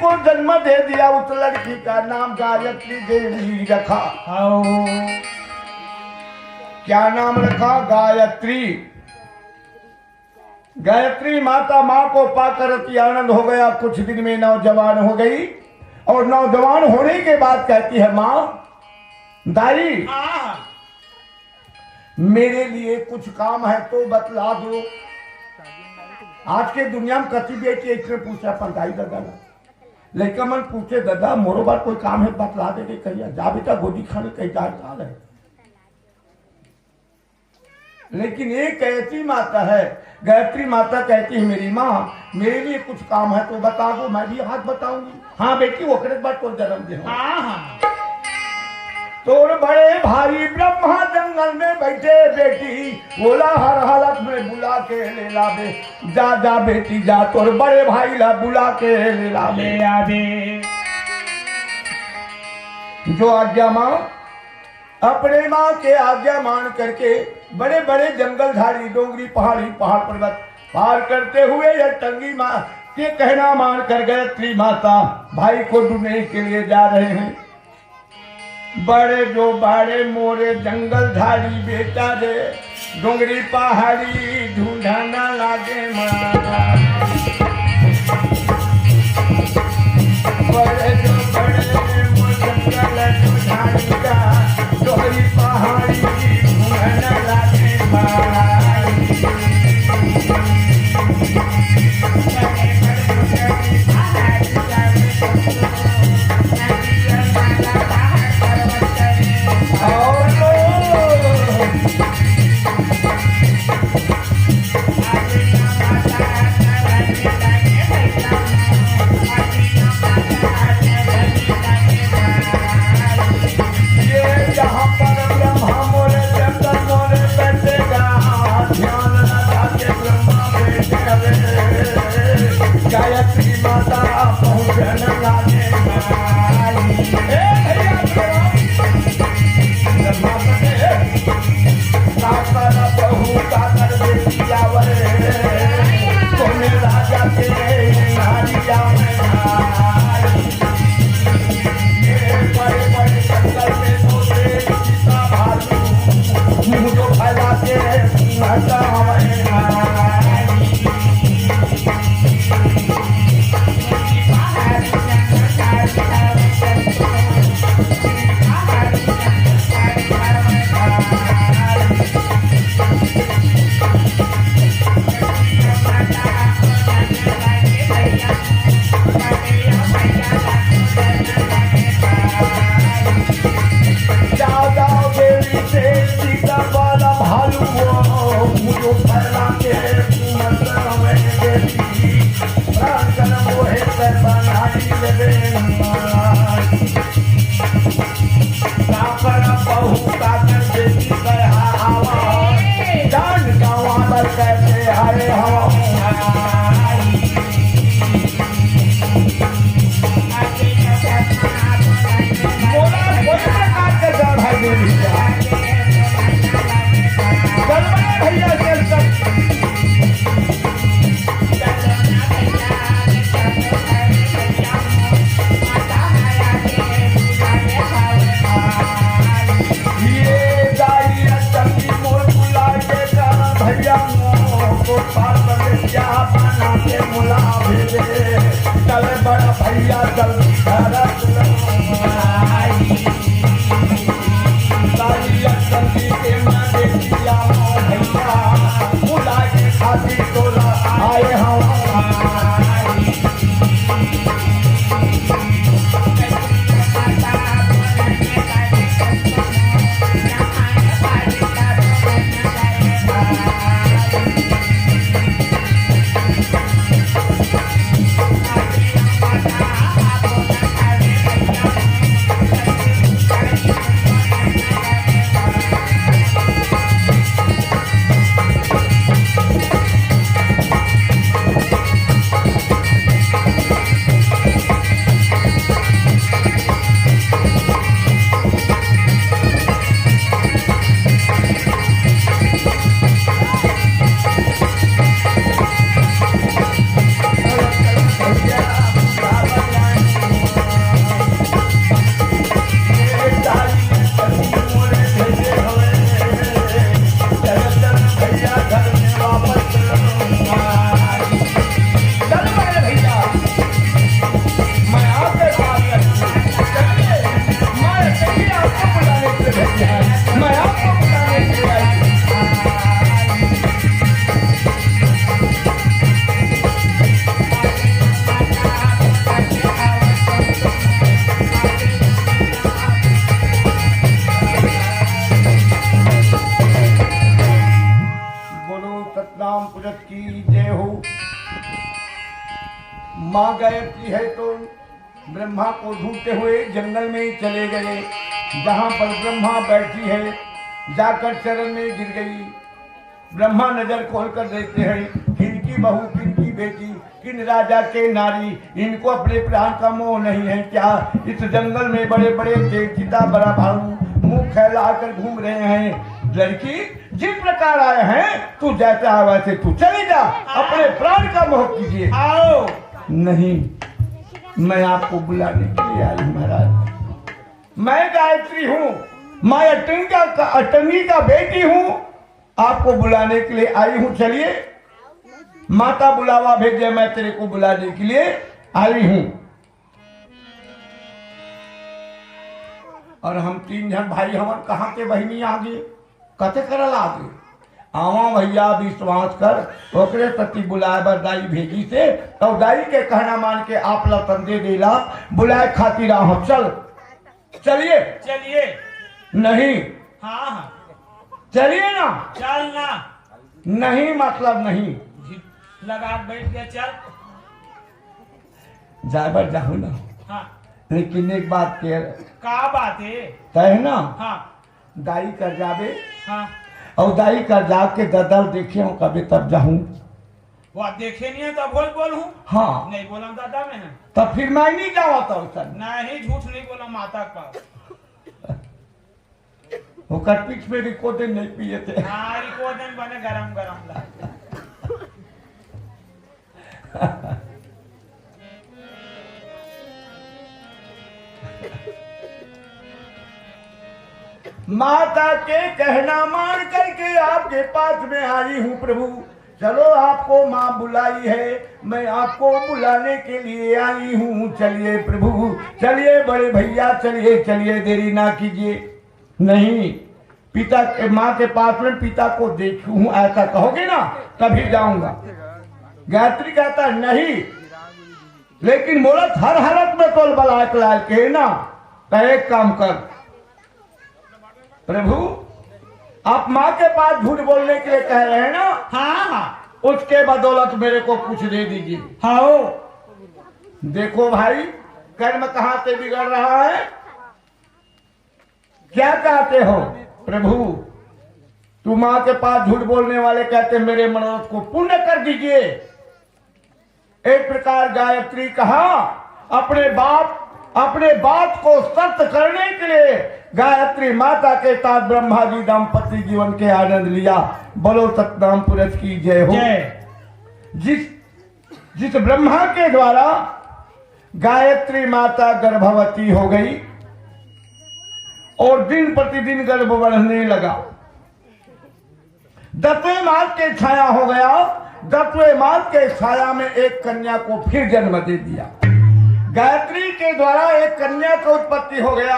को जन्म दे दिया, उस लड़की का नाम गायत्री देवी रखा। क्या नाम रखा? गायत्री। गायत्री माता मां को पाकर अति आनंद हो गया। कुछ दिन में नौजवान हो गई और नौजवान होने के बाद कहती है, मां दाई मेरे लिए कुछ काम है तो बतला दो। आज के दुनिया में कति बेटी इसने पूछा अपन दाई दादा लड़का मन पूछे, दादा मोरो बार कोई काम है बतला दे के कहिया, जा बेटा गोदी खाने कहीं जा रहे। लेकिन एक ऐसी माता है, गायत्री माता कहती है, मेरी माँ मेरे लिए कुछ काम है तो बता दो, मैं भी हाथ बताऊंगी। हाँ बेटी वो बात को जन्म दे। तोर बड़े भाई ब्रह्मा जंगल में बैठे, बेटी बोला हर हालत में बुला के ले ला बे। जा जा बेटी जा, तोर बड़े भाई ला बुला के ले ला बे। जो आज्ञा मां अपने मां के आज्ञा मान करके बड़े बड़े जंगल झाड़ी डोंगरी पहाड़ी पहाड़ पर्वत पार करते हुए यह टंगी मां के कहना मान कर गायत्री माता भाई को ढूंढने के लिए जा रहे हैं। बड़े जो बड़े मोरे जंगल झाड़ी बेटा रे, डोंगरी पहाड़ी ढूंढना लागे मारा। बड़े जो बड़े मोरे जंगल झाड़ी का डोंगरी पहाड़ी ढूंढना लागे मारा। गायत्री माता पहुंचन लागे बहू काकर बेटिया वरे सोने राजा के नारिया बड़े बड़े जंगल में सोते सीता भालू मुंह जो फैला के चल बड़ा भैया जल्दी आए हम माँ गायत्री है तो ब्रह्मा को ढूंढते हुए जंगल में चले गए। जहाँ पर ब्रह्मा बैठी है जाकर चरण में गिर गई। ब्रह्मा नजर खोल कर देखते हैं किनकी बहू किनकी बेटी किन राजा के नारी, इनको अपने प्राण का मोह नहीं है क्या? इस जंगल में बड़े बड़े चीता बड़ा भालू मुंह फैला कर घूम रहे हैं। लड़की जिस प्रकार आए हैं तू जैसा है वैसे तू चली जा, अपने प्राण का मोह कीजिए। आओ। नहीं, मैं आपको बुलाने के लिए आई हूँ महाराज। मैं गायत्री हूँ, मैं अटंगी का बेटी हूँ, आपको बुलाने के लिए आई हूँ। चलिए, माता बुलावा भेजे, मैं तेरे को बुलाने के लिए आई हूँ। और हम 3 जन भाई हमन कहाँ के बहनी आगे कते करल आगे आवा भैया विश्वास कर ओकरे पति बुलाए बर दाई भेजी से तो दाई के कहना मान के आप ला तंदे देला बुलाए खातिर हम चल। चलिए चलिए। नहीं, हाँ हाँ चलिए ना। चलना नहीं मतलब नहीं, लगा बैठ गया। चल जाबर जाहू ना। हाँ। लेकिन एक बात के का बात है? तय ना हाँ दाई कर जाबे हाँ। और दाई कर जा के ददल देखे हूँ कभी तब जाऊँ। वो देखे नहीं है तो बोल हूँ। हाँ नहीं बोला दादा में है तब फिर मैं नहीं जावा तो सर नहीं, झूठ नहीं बोला माता का। वो कटपीठ में रिकॉर्डिंग नहीं पिए थे। हाँ रिकॉर्डिंग बने गरम गरम ला। माता के कहना मान करके आपके पास में आई हूँ प्रभु। चलो, आपको माँ बुलाई है, मैं आपको बुलाने के लिए आई हूँ। चलिए प्रभु, चलिए बड़े भैया, चलिए चलिए, देरी ना कीजिए। नहीं, पिता के माँ के पास में पिता को देखूं ऐसा कहोगे ना तभी जाऊंगा। गायत्री कहता नहीं, लेकिन मोरत हर हालत में तोल बलाक लाल के ना। तो एक काम कर प्रभु, आप माँ के पास झूठ बोलने के लिए कह रहे हैं ना। हाँ हाँ। उसके बदौलत मेरे को कुछ दे दीजिए। हाँ। देखो भाई, कर्म कहाँ से बिगड़ रहा है। क्या चाहते हो प्रभु? तू माँ के पास झूठ बोलने वाले कहते मेरे मनोरथ को पूर्ण कर दीजिए। एक प्रकार गायत्री कहा, अपने बात को सत्य करने के लिए गायत्री माता के साथ ब्रह्मा जी दंपति जीवन के आनंद लिया। बोलो सतनाम पुरुष की जय हो। जिस ब्रह्मा के द्वारा गायत्री माता गर्भवती हो गई और दिन प्रतिदिन गर्भ बढ़ने लगा। 10वें मास के छाया हो गया। 10वें मास के छाया में एक कन्या को फिर जन्म दे दिया। गायत्री के द्वारा एक कन्या का उत्पत्ति हो गया।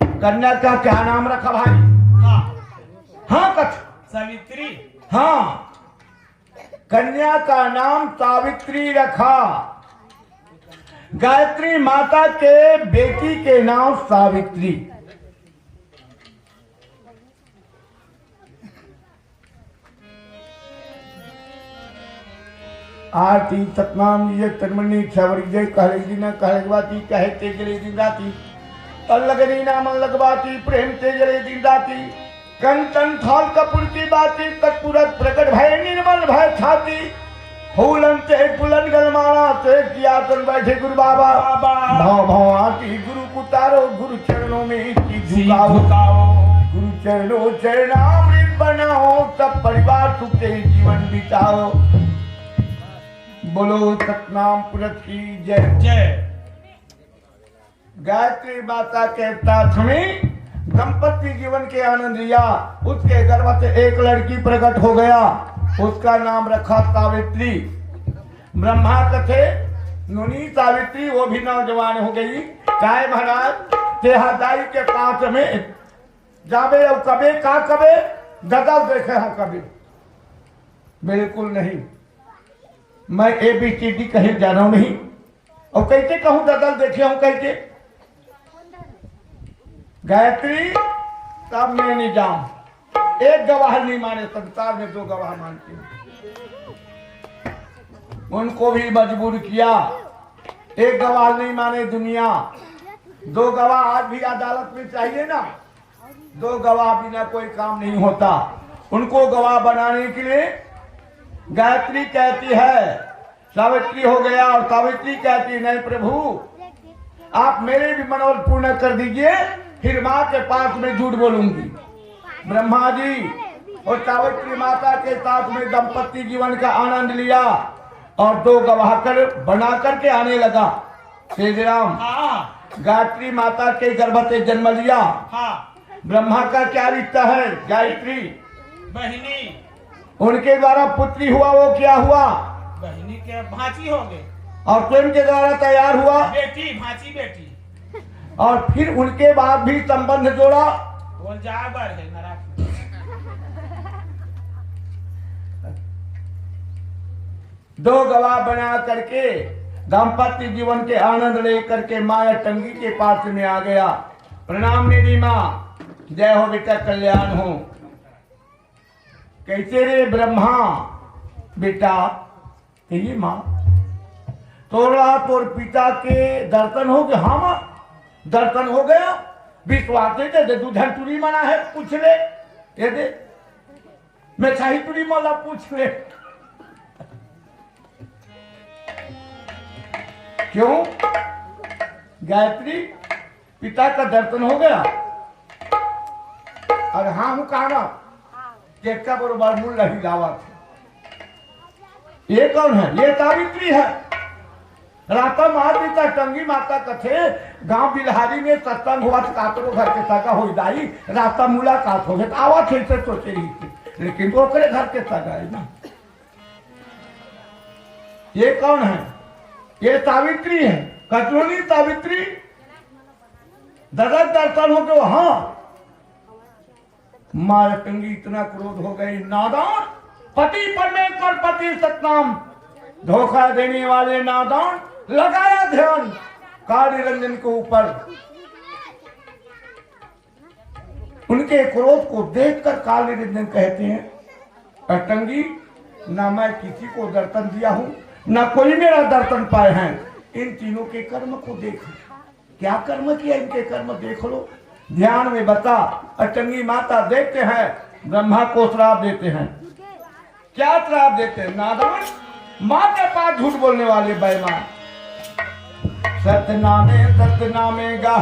कन्या का क्या नाम रखा भाई? हाँ हाँ कछ सावित्री। हाँ, कन्या का नाम सावित्री रखा। गायत्री माता के बेटी के नाम सावित्री। आरती सतनाम ये तन्मनी छवरी जय कहले दिन कहले बाती कहे ते जले दिन राती तल्लगनी नाम लगवाती प्रेम ते जले दिन राती कंचन थाल कपूर की बाती तत्पुरत प्रकट भय निर्मल भय छाती फूलन से फूलन गलमाला से किया तन बैठे गुरु बाबा भाव भाव आती गुरु कुतारो गुरु चरणों में झुकाओ गुरु चरणों चरणामृत बनाओ सब परिवार सुख से जीवन बिताओ। बोलो सतनाम पुरुष की जय जय। गायत्री माता के साथ में दंपति जीवन के आनंद लिया। उसके गर्भ से एक लड़की प्रकट हो गया, उसका नाम रखा सावित्री। ब्रह्मा कथे नुनी सावित्री, वो भी नौजवान हो गई। चाहे महाराज तेहादाई के पास में जाबे और कबे का कबे गदल देखे हो कभी? बिल्कुल नहीं। मैं ABCD कहीं जाना नहीं और कैसे कहूं ददल देखे हूं कैसे? गायत्री तब मैं नहीं जाऊं। एक गवाह नहीं माने, संसार में 2 गवाह मानते हैं। उनको भी मजबूर किया। एक गवाह नहीं माने दुनिया, दो गवाह आज भी अदालत में चाहिए ना, दो गवाह बिना कोई काम नहीं होता। उनको गवाह बनाने के लिए गायत्री कहती है सावित्री हो गया, और सावित्री कहती नहीं प्रभु आप मेरे भी मनोरथ पूर्ण कर दीजिए, फिर माँ के पास में झूठ बोलूंगी। ब्रह्मा जी और सावित्री माता के साथ में दंपति जीवन का आनंद लिया और दो गवाह कर बना करके आने लगा। श्री राम हाँ गायत्री माता के गर्भ से जन्म लिया। हाँ ब्रह्मा का क्या रिश्ता है? गायत्री बहनी, उनके द्वारा पुत्री हुआ, वो क्या हुआ? बहनी के भांची हो गए, और स्वयं के द्वारा तैयार हुआ, बेटी भांची बेटी। और फिर उनके बाद भी संबंध जोड़ा। बोल जाबर है नरक। दो गवाह बना करके दाम्पत्य जीवन के आनंद लेकर के माया टंगी के पास में आ गया। प्रणाम मेरी माँ, जय हो बेटा, कल्याण हो। कैसे रे ब्रह्मा? बेटा ये माँ तोरा तोर पिता के दर्शन हो गया? हाँ माँ दर्शन हो गया। विश्वास नहीं दे दूधन तुरी मना है, पूछ ले। ये दे मैं शाही तुरी माला, पूछ ले। क्यों? गायत्री पिता का दर्शन हो गया? और हाँ हूं कहा केका बरोबर मूल नहीं लावा थे। ये कौन है? ये सावित्री है। राता माता टंगी माता कथे गांव बिलहारी में सत्संग हुआ, कातरो घर के सगा हो दाई, राता मुलाकात हो गई, आवा थे से सोचे रही थी, लेकिन वो करे घर के सगा है ना। ये कौन है? ये सावित्री है। कचरोनी सावित्री दादा दर्शन हो गए। हाँ माया टंगी इतना क्रोध हो गई, नादान, पति परमेश्वर पति सतनाम, धोखा देने वाले नादान। लगाया ध्यान काली रंजन के ऊपर। उनके क्रोध को देखकर काली रंजन कहते हैं अटंगी, ना मैं किसी को दर्शन दिया हूं, ना कोई मेरा दर्शन पाए हैं। इन तीनों के कर्म को देखो, क्या कर्म किया, इनके कर्म देख लो, ध्यान में बता। अटंगी माता देखते हैं ब्रह्मा को श्राप देते हैं। क्या श्राप देते हैं? नादान, माँ के पास झूठ बोलने वाले बेईमान। सतनामे सतनामेगा,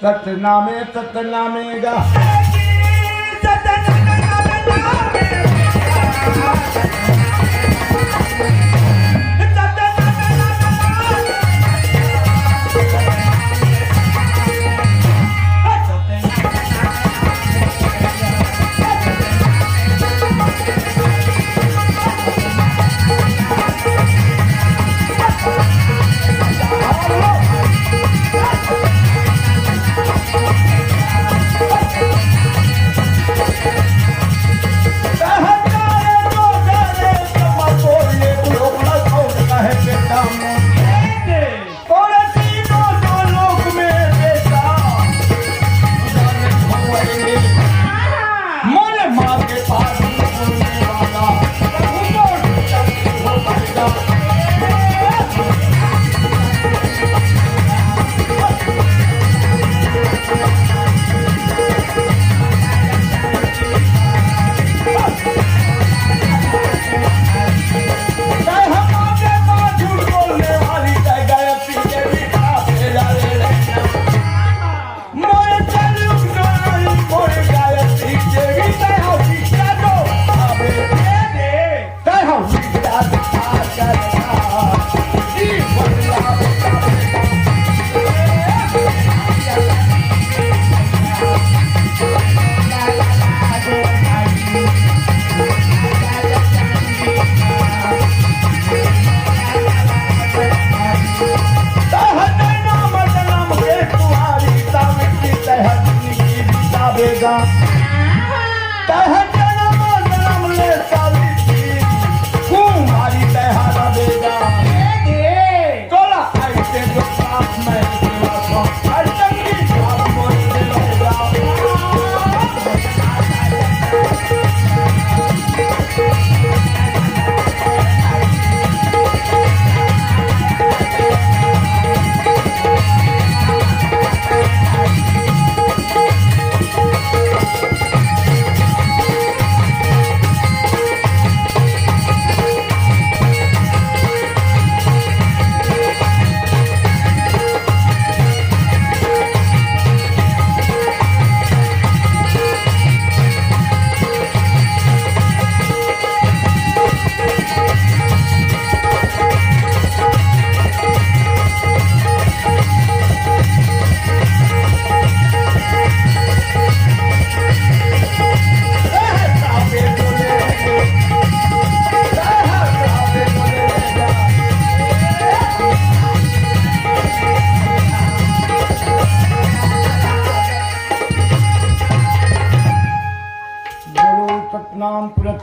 सतनामे सतनामेगा,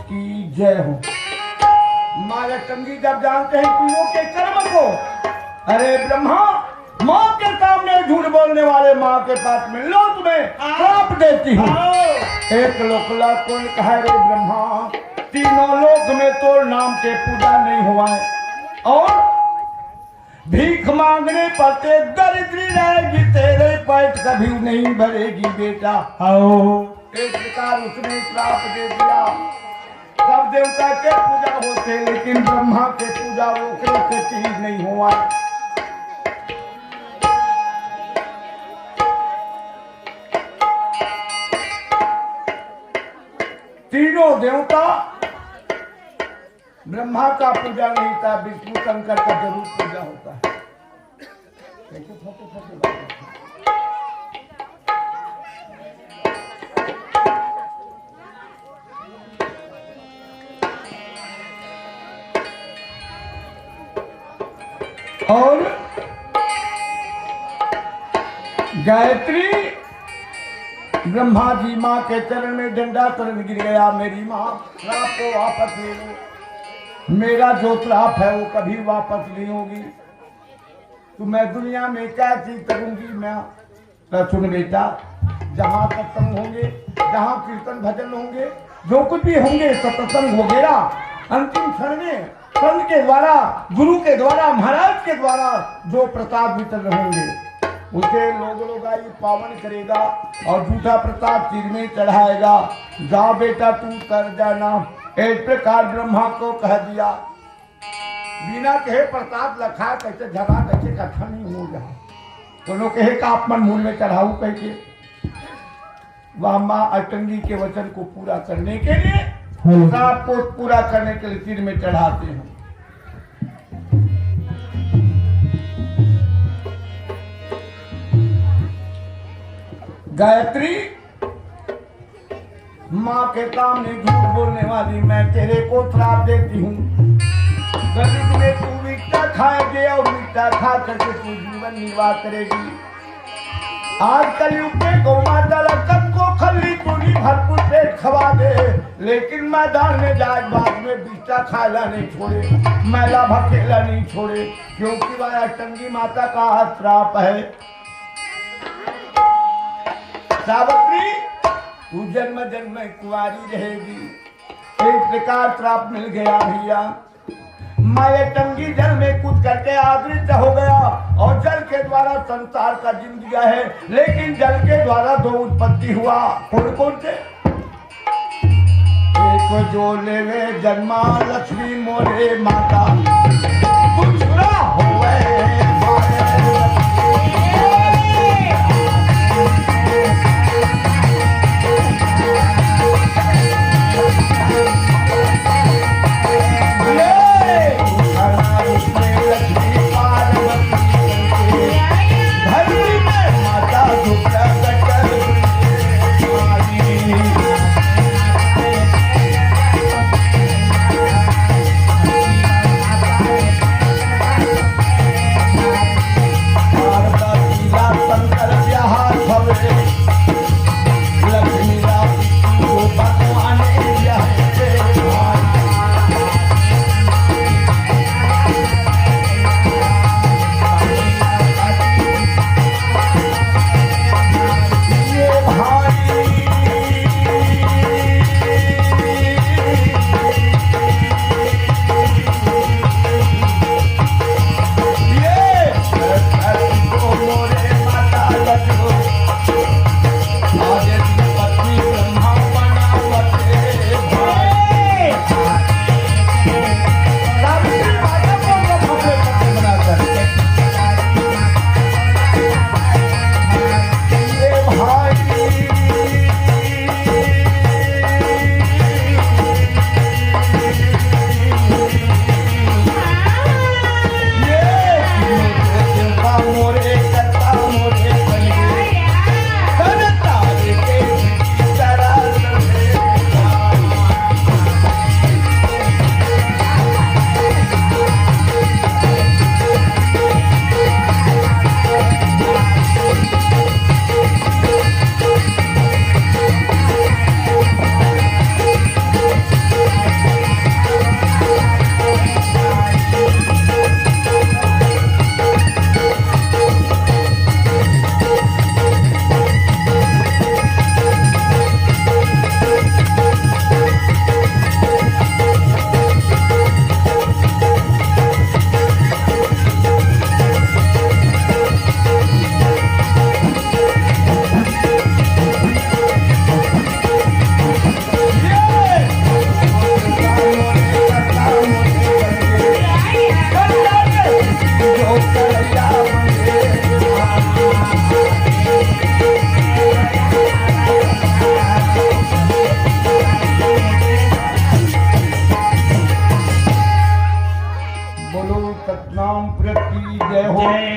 की जय हो। माँ अष्टंगी जब जानते हैं तीनों के कर्म को, अरे ब्रह्मा, माँ के सामने झूठ बोलने वाले माँ के पास में लो तुम्हें श्राप देती हूँ। एक लोकला को कहा रे ब्रह्मा, तीनों लोक में तो नाम के पूजा नहीं हुआ है और भीख मांगने पर ते दरिद्री रहेगी, तेरे पेट कभी नहीं भरेगी बेटा। आओ, एक प्रकार उसने श्राप दे दिया। सब देवता के पूजा होते लेकिन ब्रह्मा के पूजा वो से चीज नहीं हुआ। तीनों देवता ब्रह्मा का पूजा नहीं था, विष्णु शंकर का जरूर पूजा होता है। और गायत्री ब्रह्मा जी माँ के चरण में डंडा चरण गिर गया। मेरी माँ, श्राप को वापस ले लो, मेरा जो श्राप है वो कभी वापस नहीं होगी। तो मैं दुनिया में क्या चीज करूंगी मैं? तो सुन बेटा, जहाँ सत्संग होंगे, जहाँ कीर्तन भजन होंगे, जो कुछ भी होंगे सत्संग वगैरह, अंतिम क्षण में संत के द्वारा, गुरु के द्वारा, महाराज के द्वारा जो प्रसाद वितरण होंगे उसे लोग आई पावन करेगा और झूठा प्रसाद सिर में चढ़ाएगा। जा बेटा तू कर जाना। एक प्रकार ब्रह्मा को कह दिया, बिना कहे प्रसाद लखा कैसे झगा कैसे कथा नहीं हो जाए। दोनों कहे का आप मन मूल में चढ़ाऊ कह के वह माँ अष्टंगी के वचन को पूरा करने के लिए, श्राप को पूरा करने के लिए सिर में चढ़ाते हैं। गायत्री, माँ के सामने झूठ बोलने वाली मैं तेरे को श्राप देती हूँ। गरीब में तू मीठा खाएगी और मीठा खा करके तू जीवन निर्वाह करेगी। आज कलयुग में गौ माता लक्ष्मण को खल्ली तूनी भरपूर पेट खवा दे, लेकिन मैदान में जाए बाद में बीटा खाला नहीं छोड़े, मैला भकेला नहीं छोड़े, क्योंकि वह अष्टंगी माता का श्राप है। सावित्री, तू जन्म जन्म में कुंवारी रहेगी। एक प्रकार श्राप मिल गया भैया। माया टंगी जल में कूद करके आदृत हो गया और जल के द्वारा संसार का जीव दिया है, लेकिन जल के द्वारा दो उत्पत्ति हुआ। कौन कौन से? एक जो लेवे जन्मा लक्ष्मी मोरे माता, दूसरा होवे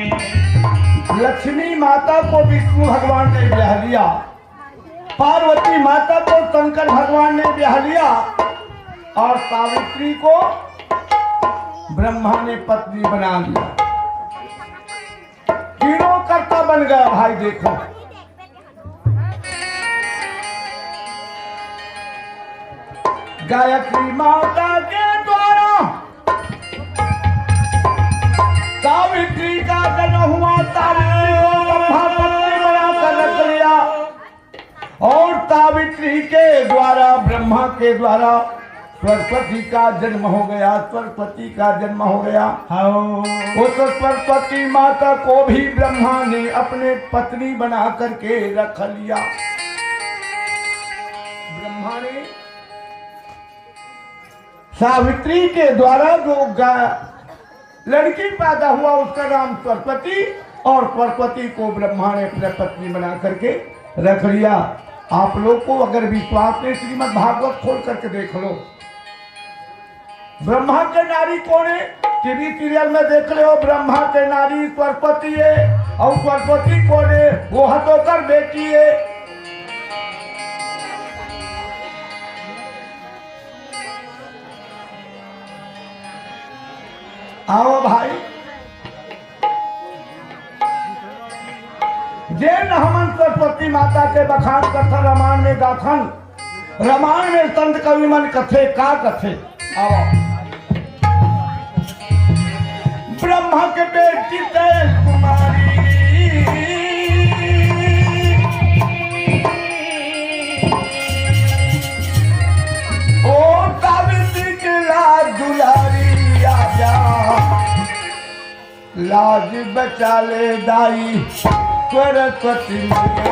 लक्ष्मी माता को विष्णु भगवान ने ब्याह लिया, पार्वती माता को शंकर भगवान ने ब्याह लिया और सावित्री को ब्रह्मा ने पत्नी बना लिया। तीनों कर्ता बन गया भाई। देखो गायत्री माता के द्वारा सावित्री का जन्म हुआ, सावित्री को ब्रह्मा पत्नी बनाकर रख लिया और सावित्री के द्वारा ब्रह्मा के द्वारा सरस्वती का जन्म हो गया, सरस्वती का जन्म हो गया। उस सरस्वती माता को भी ब्रह्मा ने अपने पत्नी बना करके रख लिया। ब्रह्मा ने सावित्री के द्वारा जो लड़की पैदा हुआ उसका नाम सरस्वती, और सरस्वती को ब्रह्मा ने अपने पत्नी बना करके रख लिया। आप लोग को अगर विश्वास नहीं, श्रीमद् भागवत खोल करके देख लो। ब्रह्मा के नारी कौन है? टीवी सीरियल में देख रहे हो, ब्रह्मा के नारी सरस्वती है, और सरस्वती कौन है? वो हतोकर बेटी है। आओ भाई, जैन हमन सरस्वती माता के बखान कथा रामायण में गाथन, रामायण में संत कवि मन कथे का कथे। आओ ब्रह्मा के बेटी तेज कुमारी, ओ सावित्री के लाज दुलारी, आजा लाज बचा ले दाई सरस्वती मैया,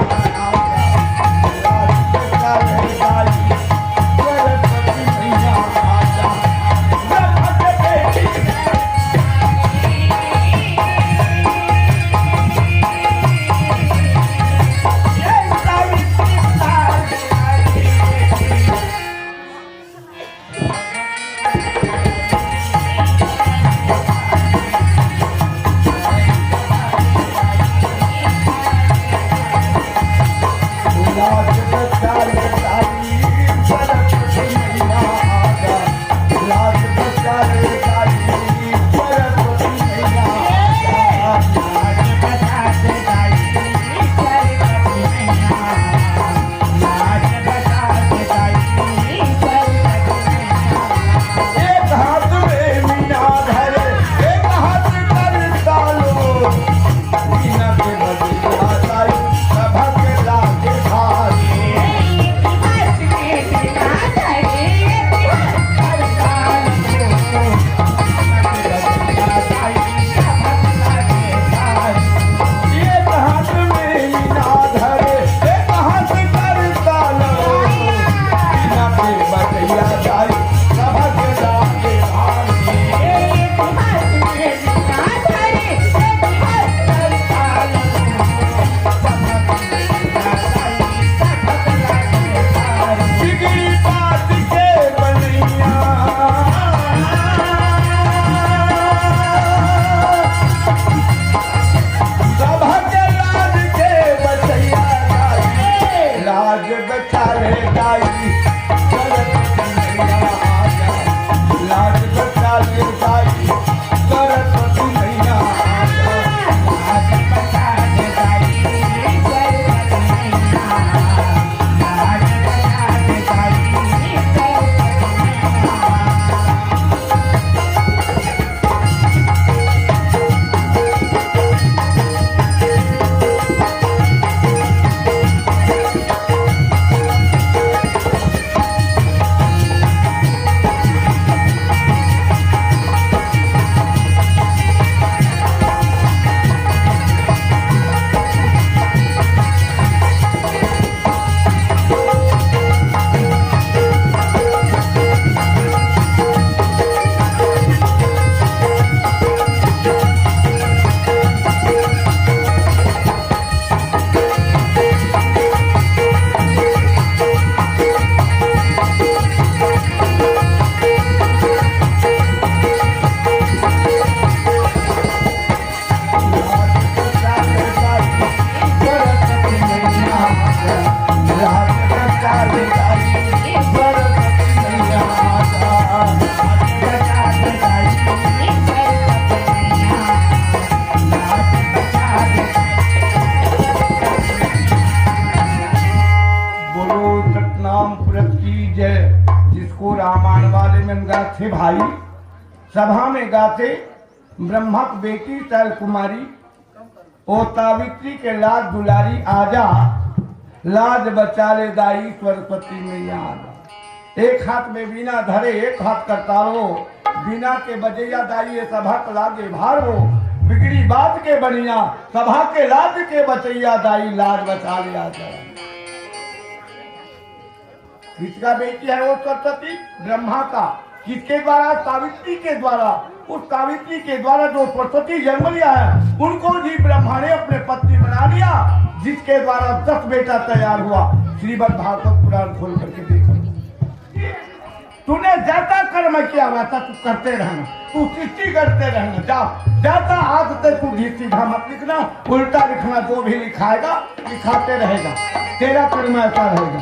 लाज बचा ले दाई सरस्वती मैया, आजा ब्रह्मा के बेटी गाथे भाई, सभा में गाथे ब्रह्मा की बेटी तैल कुमारी, ओ सावित्री के लाज दुलारी, आजा लाज बचा ले दाई सरस्वती मैया आजा। एक हाथ में बीना धरे एक हाथ करतारो, बीना के बजैया दाई ये सभा के लागे भारो, बिगड़ी बात के बनिया सभा के लाज के बचैया दाई लाज बचा ले आजा। किसका बेटी है वो सरस्वती? ब्रह्मा का। किसके द्वारा? सावित्री के द्वारा। उस सावित्री के द्वारा जो सरस्वती जन्म लिया है उनको जी ब्रह्मा ने अपने पत्नी बना लिया, जिसके द्वारा 10 बेटा तैयार हुआ। श्रीमद् भागवत पुराण खोल करके देखो, तूने जैसा कर्म किया वैसा तू करते रहना, तू सृष्टि करते रहना। जा जाता आज से तू सीधा मत लिखना, उल्टा लिखना, जो भी लिखाएगा लिखाते रहेगा, तेरा कर्म ऐसा रहेगा।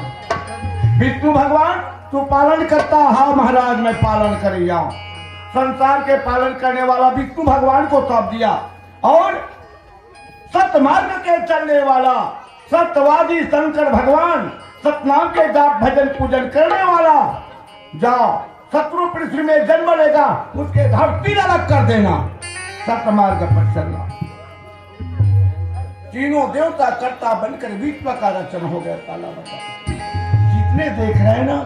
विष्णु भगवान तू पालन करता, हाँ महाराज मैं पालन कर जाऊं। संसार के पालन करने वाला विष्णु भगवान को सौंप दिया, और सतमार्ग के चलने वाला सत्यवादी शंकर भगवान, सतनाम के जाप भजन पूजन करने वाला, जाओ शत्रु पृथ्वी में जन्म लेगा उसके धरती अलग कर देना, सतमार्ग पर चलना। तीनों देवता कर्ता बनकर विश्व का रचन हो गया। ताला बता जितने देख रहे हैं ना,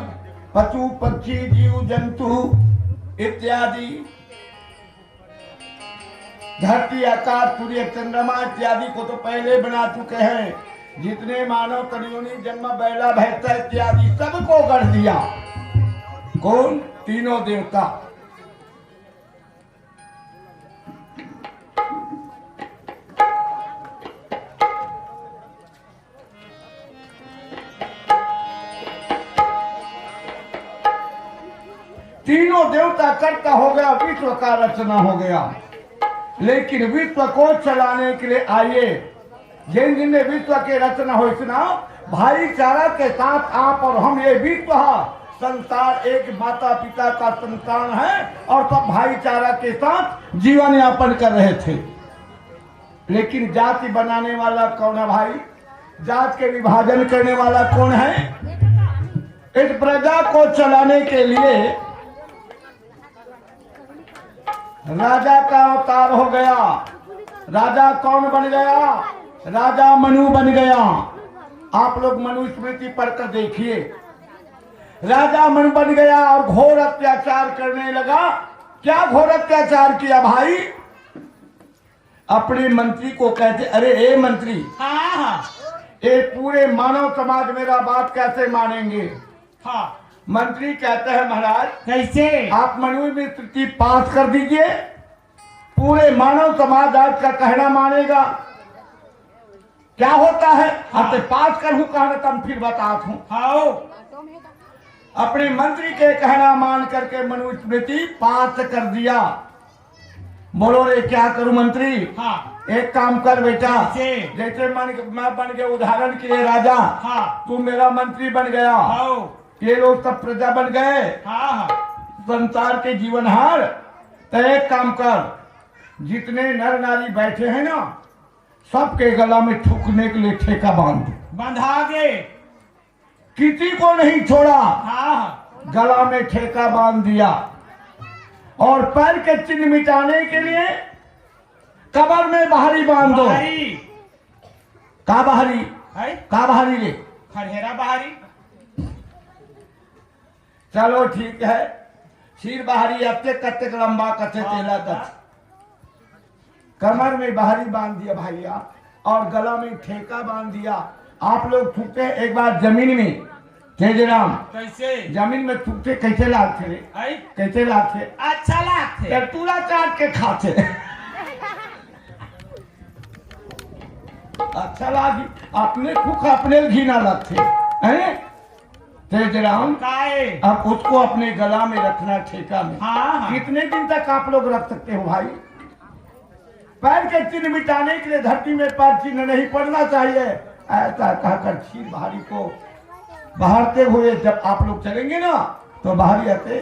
पशु पक्षी जीव जंतु इत्यादि, धरती आकाश सूर्य चंद्रमा इत्यादि को तो पहले बना चुके हैं। जितने मानव कलियोनि जन्म बैला भैंसा इत्यादि सबको गढ़ दिया। कौन? तीनों देवता। तीनों देवता कर्ता हो गया, विश्व का रचना हो गया। लेकिन विश्व को चलाने के लिए आइए, जिन जिनने विश्व के रचना हो सुना, भाईचारा के साथ आप और हम ये विश्व संसार एक माता पिता का संतान है, और सब भाईचारा के साथ जीवन यापन कर रहे थे। लेकिन जाति बनाने वाला कौन है भाई? जात के विभाजन करने वाला कौन है? इस प्रजा को चलाने के लिए राजा का अवतार हो गया। राजा कौन बन गया? राजा मनु बन गया। आप लोग मनुस्मृति पढ़कर देखिए, राजा मनु बन गया और घोर अत्याचार करने लगा। क्या घोर अत्याचार किया भाई? अपने मंत्री को कहते, अरे ए मंत्री, हाँ ये पूरे मानव समाज मेरा बात कैसे मानेंगे? हाँ। मंत्री कहते हैं महाराज कैसे? आप मनुस्मृति पास कर दीजिए, पूरे मानव समाज आज का कहना मानेगा। क्या होता है? हाँ। पास कर हूं कहना तब फिर बताता हूं। हाँ, अपने मंत्री के कहना मान करके मनुस्मृति पास कर दिया। बोलो रे क्या करूं मंत्री? हाँ। एक काम कर बेटा, जैसे मैं बन गया उदाहरण के लिए राजा, हाँ। तू मेरा मंत्री बन गया, हाँ। ये लोग सब प्रजा बन गए, हाँ। संसार के जीवनहार। तो एक काम कर, जितने नर नारी बैठे हैं ना, सबके गला में ठुकने के लिए ठेका बंधा गए, किसी को नहीं छोड़ा। हाँ। गला में ठेका बांध दिया, और पैर के चिन्ह मिटाने के लिए कबर में बाहरी बांध दो। का बाहरी है? का बाहरी ले खरहेरा बाहरी। चलो ठीक है, सिर बाहरी अत्ते कत्ते लंबा कत्ते तेला तक, कमर में बाहरी बांध दिया भैया, और गला में ठेका बांध दिया। आप लोग थूकते एक बार जमीन में, तेजराम कैसे? जमीन में थूकते कैसे लागते रे? कैसे लागते? अच्छा लागते, टूला चाट के खाते। अच्छा लागी, अपने थूक अपने घी ना लगते हैं तेजराम। अब उसको अपने गला में रखना ठेका में। हाँ। कितने दिन तक आप लोग रख सकते हो भाई? पैर के चिन्ह मिटाने के लिए धरती में पैर चिन्ह नहीं पड़ना चाहिए, ऐसा कहकर क्षीर भारी को बहारते हुए जब आप लोग चलेंगे ना, तो बाहरी आते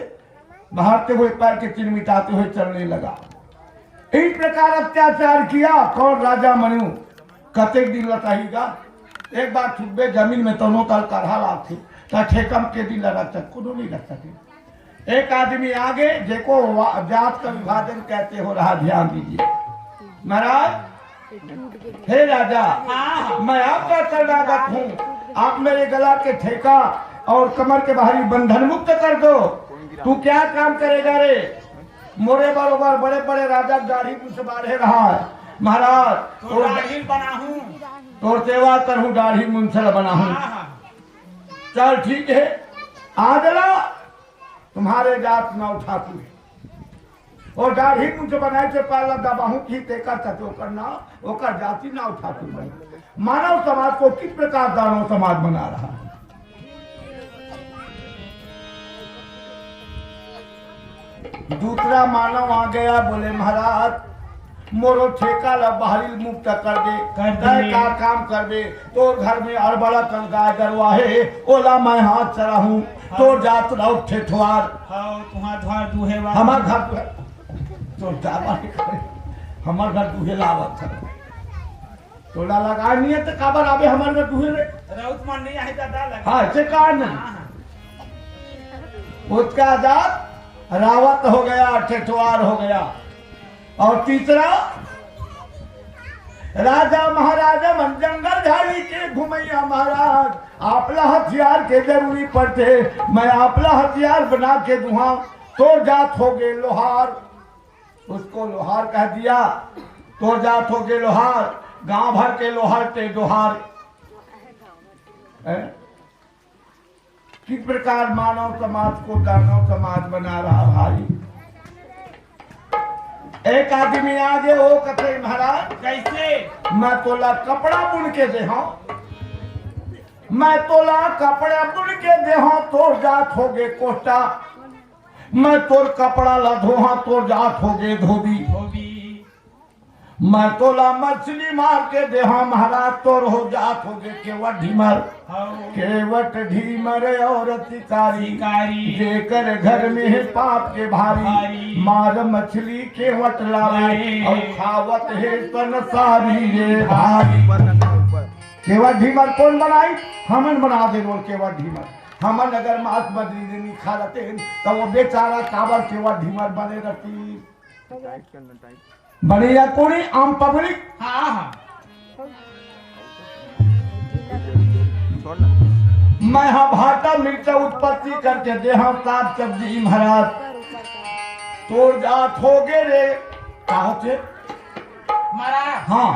बहारते हुए पैर के चिन्ह मिटाते हुए चलने लगा। इस प्रकार अत्याचार किया। कौन? राजा मनु। कतेक दिन लताहीगा? एक बार छुपे जमीन में तनो तल करहा लाते ठेकम के दिन लगा तक को नहीं लग सके। एक आदमी आगे देखो जात का विभाजन कहते हो रहा, ध्यान दीजिए। महाराज हे राजा, हाँ। मैं आपका शरणागत हूँ, आप मेरे गला के ठेका और कमर के बाहरी बंधन मुक्त कर दो। तू क्या काम करेगा रे? मोरे बरोबर बड़े बड़े राजा दाढ़ी मुझसे बाढ़े रहा है। महाराज तो दाढ़ी बना हूँ। तो सेवा करूँ, दाढ़ी मुंसल बना हूँ। हाँ। चल ठीक है, आदला तुम्हारे जात न उठा तू और दाढ़ी मुझे बनाए से पाला दबाहू की तेका तत्व करना ओकर जाति ना उठा तू। मानव समाज को किस प्रकार दानव समाज बना रहा है। दूसरा मानव आ गया, बोले महाराज मोरो ठेका ला बाहरी मुक्त कर दे, का काम कर दे। तो घर में अड़बड़ा कर गाय गरवा है, ओला मैं हाथ चला हूँ तो जात रहो ठेठवार। तुम्हार घर दुहे हमार घर तो जावा हमार घर दुहे लावत है। तोला लगा नहीं है तो काबर आवे हमार घर दुहे रे? राउत मन नहीं है दादा लगा। हाँ ऐसे कारण उसका जात रावत हो गया, ठेठवार हो गया। और तीसरा राजा महाराजा मन जंगल झाड़ी के घुमैया महाराज, आपला हथियार के जरूरी पड़ते, मैं आपला हथियार बना के दूहा तो जात हो गए लोहार। उसको लोहार कह दिया, तो जात हो गए लोहार। गांव भर के लोहार ते दोहार। किस प्रकार मानव समाज को दानव समाज बना रहा भाई। एक आदमी आगे हो कथे महाराज कैसे? मैं तोला कपड़ा बुन के दे, मैं तोला कपड़ा बुन के दे, तोर जात हो गे कोटा। मैं तोर कपड़ा ला धोहा, तोर जात हो गे धोबी। मैं तोला मछली मार के दे, महाराज तोर हो जात हो गे केवट ढीमर। केवट ढीमर और तिकारी, जेकर घर में है पाप के भारी। मार मछली केवट लावे और खावत है तन सारी रे भारी। केवट ढीमर कौन बनाई? हमन बना दे रोल केवट ढीमर। हमन अगर मांस बदली देनी खा लेते तो वो बेचारा काबर केवट ढीमर बने रहती। बने या कोई आम पब्लिक। हाँ। मैं हाँ भाटा मिर्चा उत्पत्ति करके दे, हाँ साग सब्जी महाराज तोड़ जात हो गे रे। कहा महाराज हाँ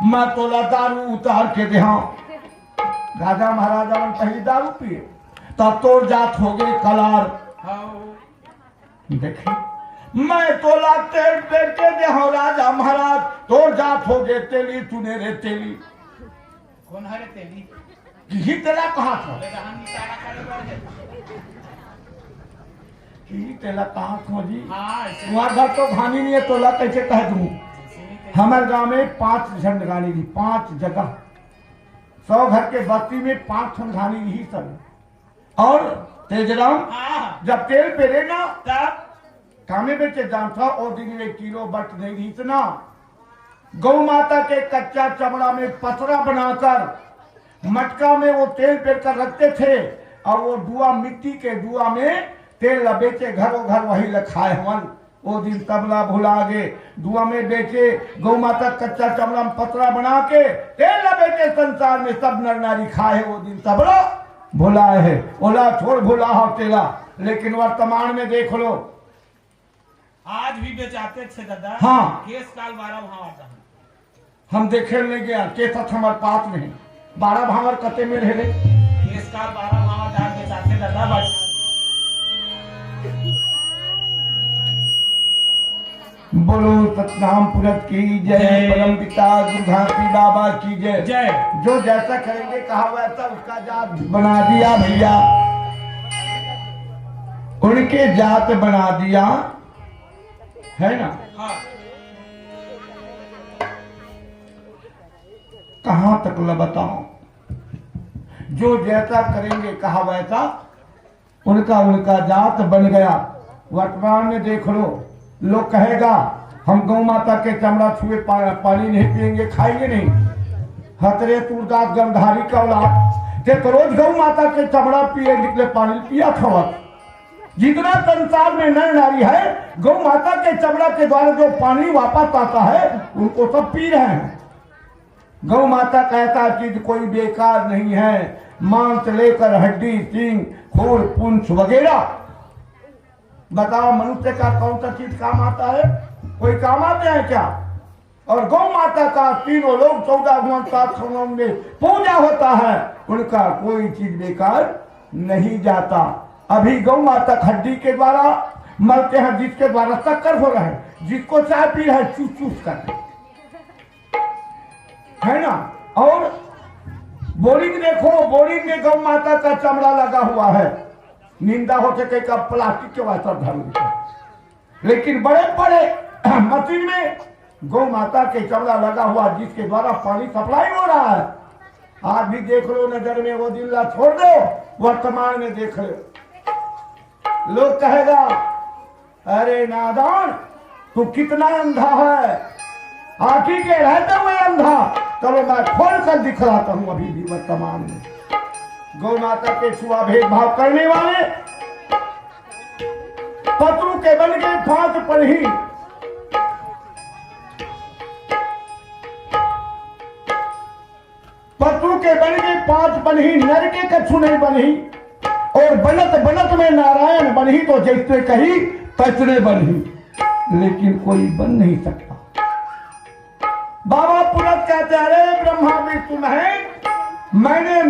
मैं तोला दारू उतार के दे, हाँ राजा महाराजा मन पहली दारू पिए तब तोड़ जात हो गए कलार। देखे मैं तोला तेल पेड़ के दे, हाँ राजा महाराज तोड़ जात हो गए तेली। तूने रे तेली कौन है रे तेली? ही तेला कहा था? तेला कहा था जी? वहाँ घर तो घानी नहीं है, तोला कैसे कह दूं? हमारे गांव में 5 झंडगानी थी, 5 जगह 100 घर के बस्ती में 5 झंडगानी ही सब। और तेजराम जब तेल पेरे ना तब कामे बेचे जान था और दिन में किलो बट नहीं रही इतना। गौ माता के कच्चा चमड़ा में पतरा बनाकर मटका में वो तेल पेर कर रखते थे और वो दुआ मिट्टी के दुआ में तेल बेचे घरों घर वही लखाए हमन। वो दिन तबला भुला गे, दुआ में बेचे गौ माता कच्चा चमड़ा में पतरा बना के तेल बेचे। संसार में सब नर नारी खाए, वो दिन तबला भुलाए है। ओला छोड़ भुला हो तेला, लेकिन वर्तमान में देख लो आज भी बेचाते थे दादा। हाँ केस काल 12 भाव हम देखे नहीं गया केस हमारे पास में 12 भावर कते में रहे। केस काल 12 भाव दान बेचाते दादा। बस बोलो सतनाम पुरत की जय, परम पिता दुर्गापी बाबा की जय जय। जो जैसा करेंगे कहा वैसा उसका जात बना दिया भैया, उनके जात बना दिया है ना। हाँ। कहां तक ल बताओ, जो जैसा करेंगे कहा वैसा उनका जात बन गया। वर्तमान में देख लो, लोग कहेगा हम गौ माता के चमड़ा छुए पानी नहीं पिएंगे, खाएंगे नहीं। हतरे तुरदास गंधारी का औलाद ते तो रोज गौ माता के चमड़ा पिए निकले पानी पिया था। जितना संसार में नर नारी है, गौ माता के चमड़ा के द्वारा जो पानी वापस आता है उनको सब पी रहे हैं। गौ माता का ऐसा चीज कोई बेकार नहीं है। मांस लेकर हड्डी, सींग, खूर, पूंछ वगैरह। बताओ मनुष्य का कौन सा चीज काम आता है? कोई काम आते हैं क्या? और गौ माता का तीनों लोग 14 गुण 7 गुणों में पूजा होता है, उनका कोई चीज बेकार नहीं जाता। अभी गौ माता हड्डी के द्वारा मरते हैं, जिसके द्वारा शक्कर हो रहा है, जिसको चाय पी रहा है चूस चूस कर, है ना। और बोरिंग देखो, बोरिंग में गौ माता का चमड़ा लगा हुआ है। निंदा हो सके का प्लास्टिक के वास्ते धर्म, लेकिन बड़े बड़े मशीन में गौ माता के चमड़ा लगा हुआ, जिसके द्वारा पानी सप्लाई हो रहा है। आज भी देख लो, नजर में वो जिला छोड़ दो, वर्तमान में देख लो। लोग कहेगा अरे नादान तू कितना अंधा है, आखिर के रहते हुए अंधा। चलो मैं खोल कर दिखलाता हूं अभी भी वर्तमान में। गौ माता के छुआ भेदभाव करने वाले पत्रू के बन गए 5 पनही। पत्रू के बन गए 5 बनही, नर के कछु नहीं बनही। और बनत बनत में नारायण बनही, तो जैसे कही तैसने बनही, लेकिन कोई बन नहीं सकता। बाबा पुरत कहते अरे ब्रह्मा विष्णु महेश, मैंने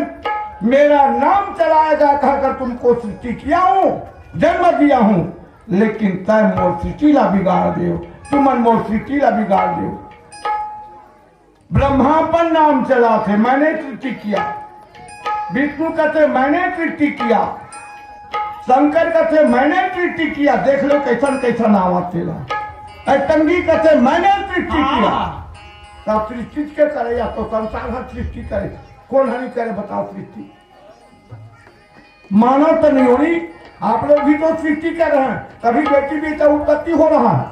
मेरा नाम चलाएगा कहकर तुमको सृष्टि किया हूं, जन्म दिया हूं, लेकिन तय मोर सृष्टि ला बिगाड़ दे, तुम मोर सृष्टि ला बिगाड़ दे। ब्रह्मा पर नाम चला थे, मैंने सृष्टि किया। विष्णु कहते मैंने सृष्टि किया। शंकर कहते मैंने सृष्टि किया। देख लो कैसा कैसा नाम तेरा। टंगी कहते मैंने सृष्टि किया। तब सृष्टि के करे या तो संसार हर सृष्टि करे, कौन हरी करे बताओ सृष्टि? मानव तो नहीं हो रही, आप लोग भी तो सृष्टि कर रहे हैं। कभी बेटी बेटा उत्पत्ति हो रहा है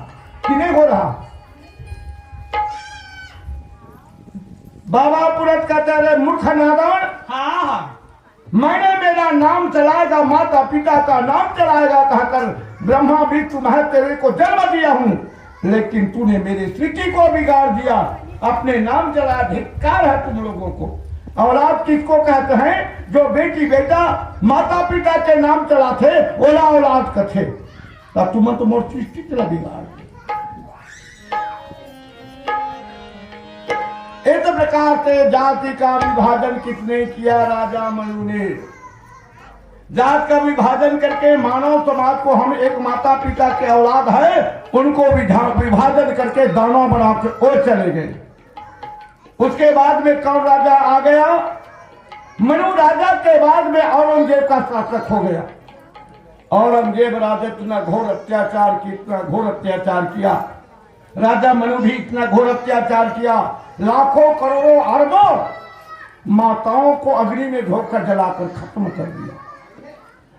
कि नहीं हो रहा? बाबा पुरत कहते रहे मूर्ख नादान, मैंने मेरा नाम चलाएगा, माता पिता का नाम चलाएगा कहकर ब्रह्मा विष्णु महेश तेरे को जन्म दिया हूं, लेकिन तूने मेरे सृष्टि को बिगाड़ दिया, अपने नाम चलाया। धिक्कार है तुम लोगों को। औलाद किसको कहते हैं? जो बेटी बेटा माता पिता के नाम चलाते ओला औलाद कथे। तब तुम तो मोर सृष्टि चला बिगाड़। इस प्रकार से जाति का विभाजन किसने किया? राजा मनु ने। जात का विभाजन करके मानव समाज को हम एक माता पिता के औलाद है, उनको विभाजन करके दाना बना के और चले गए। उसके बाद में कौन राजा आ गया? मनु राजा के बाद में औरंगजेब का शासक हो गया। औरंगजेब राजा इतना घोर अत्याचार की, इतना घोर अत्याचार किया। राजा मनु भी इतना घोर अत्याचार किया, लाखों करोड़ों अरबों माताओं को अग्नि में झोंककर जलाकर खत्म कर दिया।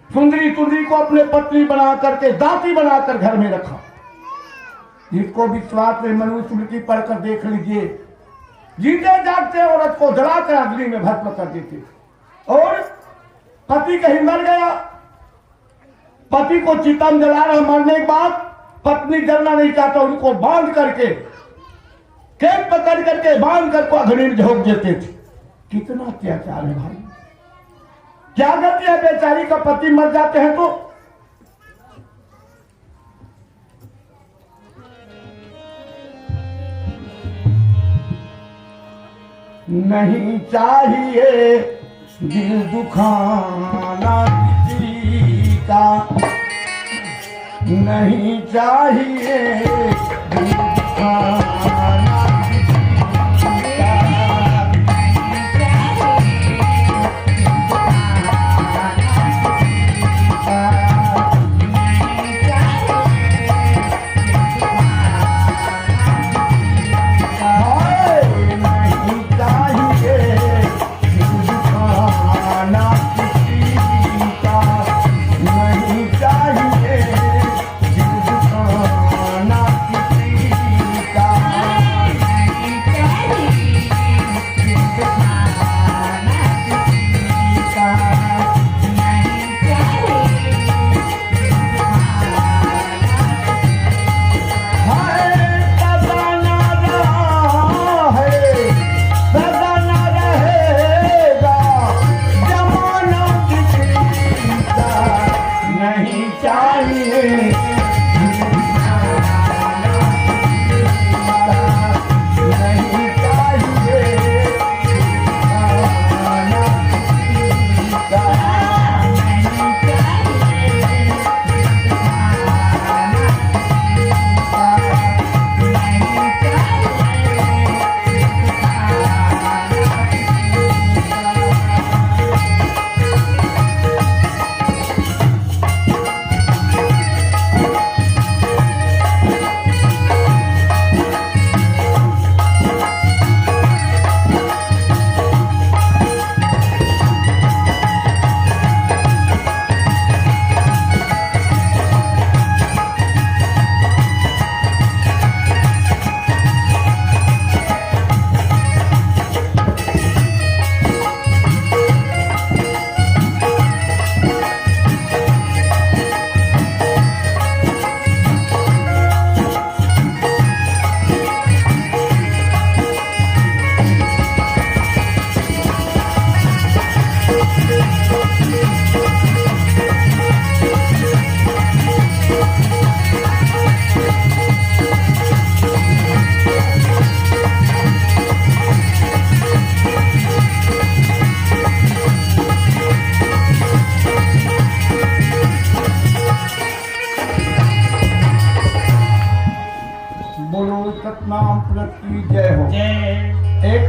सुंदरी सुंदरी को अपने पत्नी बना करके दासी बनाकर घर में रखा। जिसको विश्वास में मनुस्मृति पढ़कर देख लीजिए, जीते जागते औरत को जलाकर अग्नि में भस्म कर देते। और पति कहीं मर गया, पति को चिता में जला रहा, मरने के बाद पत्नी जलना नहीं चाहता, उनको बांध करके केक पकड़ करके बांध करके अग्नि में झोंक देते थे। कितना अत्याचार है भाई। क्या गलती है बेचारी का पति मर जाते हैं तो? नहीं चाहिए दिल दुखाना किसी का, नहीं चाहिए दिल दुखाना किसी का।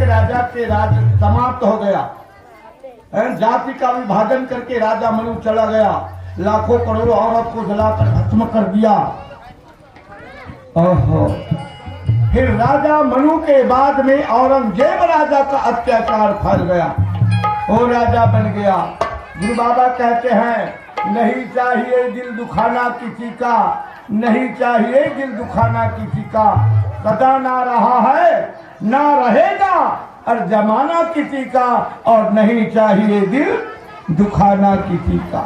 एक राजा के राज समाप्त हो गया, जाति का विभाजन करके राजा मनु चला गया, लाखों करोड़ों औरत को जलाकर खत्म कर दिया। ओहो, फिर राजा मनु के बाद में औरंगजेब राजा का अत्याचार फैल गया, वो राजा बन गया। गुरु बाबा कहते हैं नहीं चाहिए दिल दुखाना किसी का, नहीं चाहिए दिल दुखाना किसी का, सदा ना रहा है ना रहेगा और जमाना किसी का, और नहीं चाहिए दिल दुखाना किसी का।